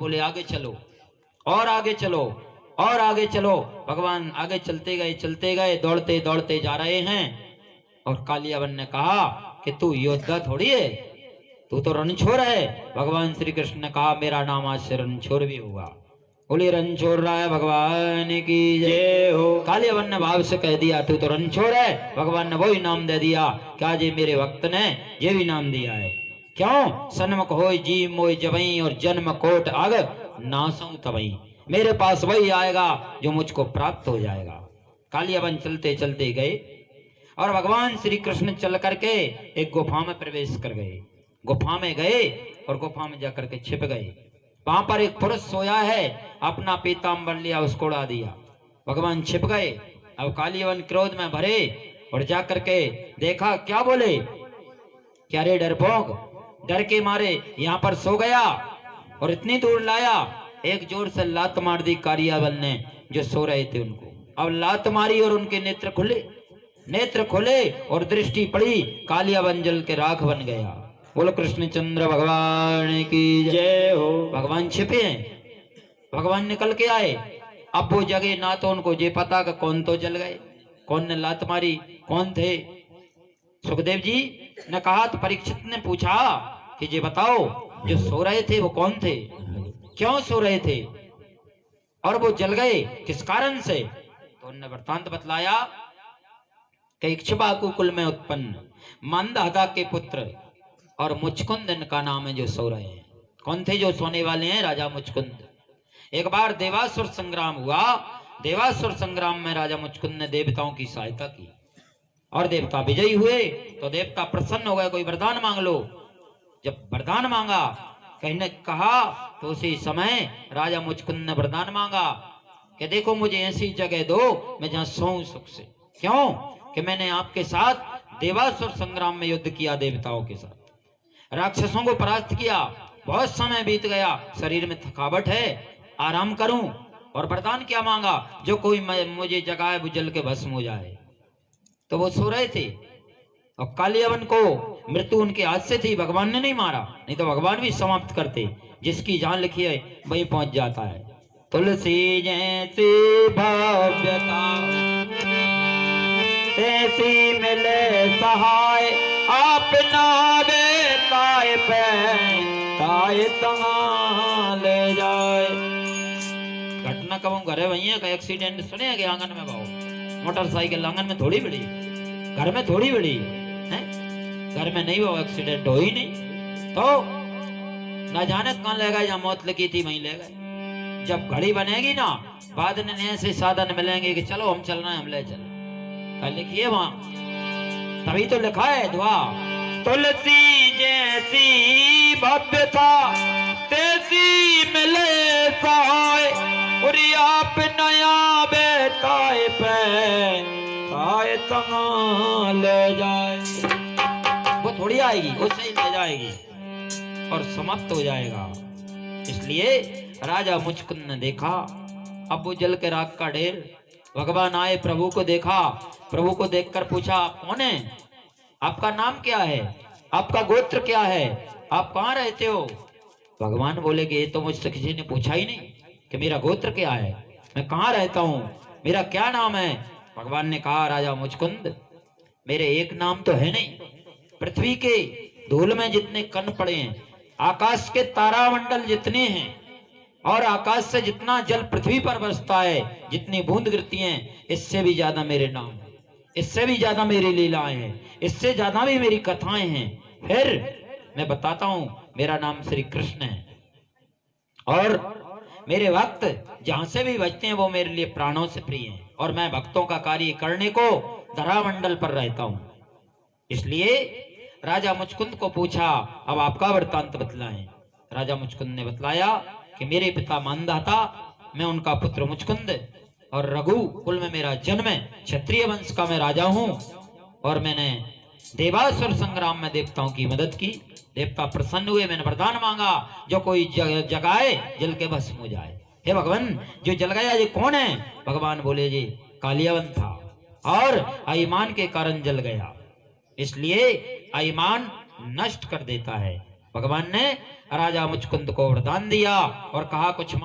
बोले आगे चलो और आगे चलो और आगे चलो। भगवान आगे चलते गए, दौड़ते दौड़ते जा रहे हैं। और कालियावन ने कहा कि तू योद्धा थोड़ी है, तू तो रणछोड़ है। भगवान श्री कृष्ण ने कहा मेरा नाम आज से रणछोड़ भी होगा। बोले रणछोड़ राय भगवान की जय हो। कालियावन ने भाव से कह दिया तू तो रणछोड़ है। भगवान ने वही नाम दे दिया। क्या जी मेरे भक्त ने ये भी नाम दिया है। क्यों? सन्मुख होय जी मोय जबई और जन्म कोट आग नासऊ तबई। मेरे पास वही आएगा जो मुझको प्राप्त हो जाएगा। कालियावन चलते चलते गए और भगवान श्री कृष्ण चल करके एक गुफा में प्रवेश कर गए। गुफा में गए और गुफा में जाकर के छिप गए। वहां पर एक पुरुष सोया है, अपना पीताम्बर लिया, उसको उड़ा दिया। भगवान छिप गए। अब कालियावन क्रोध में भरे और जाकर के देखा, क्या बोले, क्या रे डरपोक, डर के मारे यहाँ पर सो गया और इतनी दूर लाया। एक जोर से लात मार दी कालियावन ने जो सो रहे थे उनको। अब लात मारी और उनके नेत्र खुले और दृष्टि पड़ी। कालियावन जल के राख बन गया। बोलो कृष्णचंद्र भगवान की जय हो। भगवान छिपे हैं, भगवान निकल के आए। अब वो जगह ना तो उनको ये पता कि कौन तो जल गए, कौन ने लात मारी, कौन थे। सुखदेव जी ने कहा तो परीक्षित ने पूछा कि ये बताओ जो सो रहे थे वो कौन थे, क्यों सो रहे थे और वो जल गए किस कारण से। तो उन्होंने वृत्तांत बतलाया कि इक्ष्वाकु कुल में उत्पन्न मंदहदा के पुत्र और मुचकुंद इनका नाम है जो सो रहे हैं। कौन थे जो सोने वाले हैं? राजा मुचकुंद। एक बार देवासुर संग्राम हुआ। देवासुर संग्राम में राजा मुचकुंद ने देवताओं की सहायता की और देवता विजयी हुए। तो देवता प्रसन्न हो गए, कोई वरदान मांग लो। जब वरदान मांगा, कहीं ने कहा, तो उसी समय राजा मुचकुंद ने वरदान मांगा कि देखो मुझे ऐसी जगह दो मैं जहां सोऊं सुख से। क्यों? कि मैंने आपके साथ देवासुर संग्राम में युद्ध किया, देवताओं के साथ राक्षसों को परास्त किया। बहुत समय बीत गया, शरीर में थकावट है, आराम करूं। और वरदान क्या मांगा? जो कोई मुझे जगाए वो जल के भस्म हो जाए। तो वो सो रहे थे और कालियावन को मृत्यु उनके हाथ से थी। भगवान ने नहीं मारा, नहीं तो भगवान भी समाप्त करते। जिसकी जान लिखी है वही पहुंच जाता है। तुलसी जैसी भव्यता तैसी मिले सहाय, आप नावे ताय पे ताय तहाँ ले जाए। घटना कब घरे वही है का एक्सीडेंट सुने हैं कि आंगन में भाव मोटरसाइकिल आंगन में थोड़ी बड़ी, घर में थोड़ी बड़ी है, घर में नहीं वो एक्सीडेंट हो ही नहीं। तो ना जाने कौन ले गए, जहाँ मौत लिखी थी वहीं ले गए। जब घड़ी बनेगी ना, बाद में ऐसे साधन मिलेंगे कि चलो हम चल रहे हैं, हम ले चले। लिखिए वहां, तभी तो लिखा है दुआ। तुलसी जैसी भव्यता तैसी मिले सहाय, और आप नया बेताए पे ताए तहाँ ले जाए। वो थोड़ी आएगी, उससे ही ले जाएगी और समाप्त हो जाएगा। इसलिए राजा मुचकुंद ने देखा, अब वो जल के राख का ढेर। भगवान आए, प्रभु को देखा, प्रभु को देखकर पूछा कौन है, आपका नाम क्या है, आपका गोत्र क्या है, आप कहाँ रहते हो। भगवान बोले कि ये तो मुझसे किसी ने पूछा ही नहीं कि मेरा गोत्र क्या है, मैं कहाँ रहता हूँ, मेरा क्या नाम है। भगवान ने कहा राजा मुचकुंद मेरे एक नाम तो है नहीं, पृथ्वी के धूल में जितने कण पड़े हैं, आकाश के तारामंडल जितने हैं और आकाश से जितना जल पृथ्वी पर बरसता है, जितनी बूंद गिरती हैं, इससे भी ज्यादा मेरे नाम है, इससे भी ज्यादा मेरी लीलाएं हैं, इससे ज्यादा भी मेरी कथाएं हैं। फिर मैं बताता हूं, मेरा नाम श्री कृष्ण है और मेरे भक्त जहां से भी बचते हैं वो मेरे लिए प्राणों से प्रिय हैं और मैं भक्तों का कार्य करने को धरामंडल पर रहता हूं। इसलिए राजा मुचकुंद को पूछा अब आपका वृत्तांत बतलाएं। राजा मुचकुंद ने बतलाया कि मेरे पिता मानधाता, मैं उनका पुत्र मुचकुंद और रघु कुल में मेरा जन्म है, क्षत्रिय वंश का मैं राजा हूं और मैंने देवासुर संग्राम में देवताओं की मदद की। देवता प्रसन्न हुए, मैंने वरदान मांगा जो कोई जगाए जल के भस्म हो जाए। हे भगवान, जो जल गया ये कौन है? भगवान बोले जी कालियावन था और अईमान के कारण जल गया, इसलिए अईमान नष्ट कर देता है। भगवान ने राजा मुचकुंद को वरदान दिया और कहा कुछ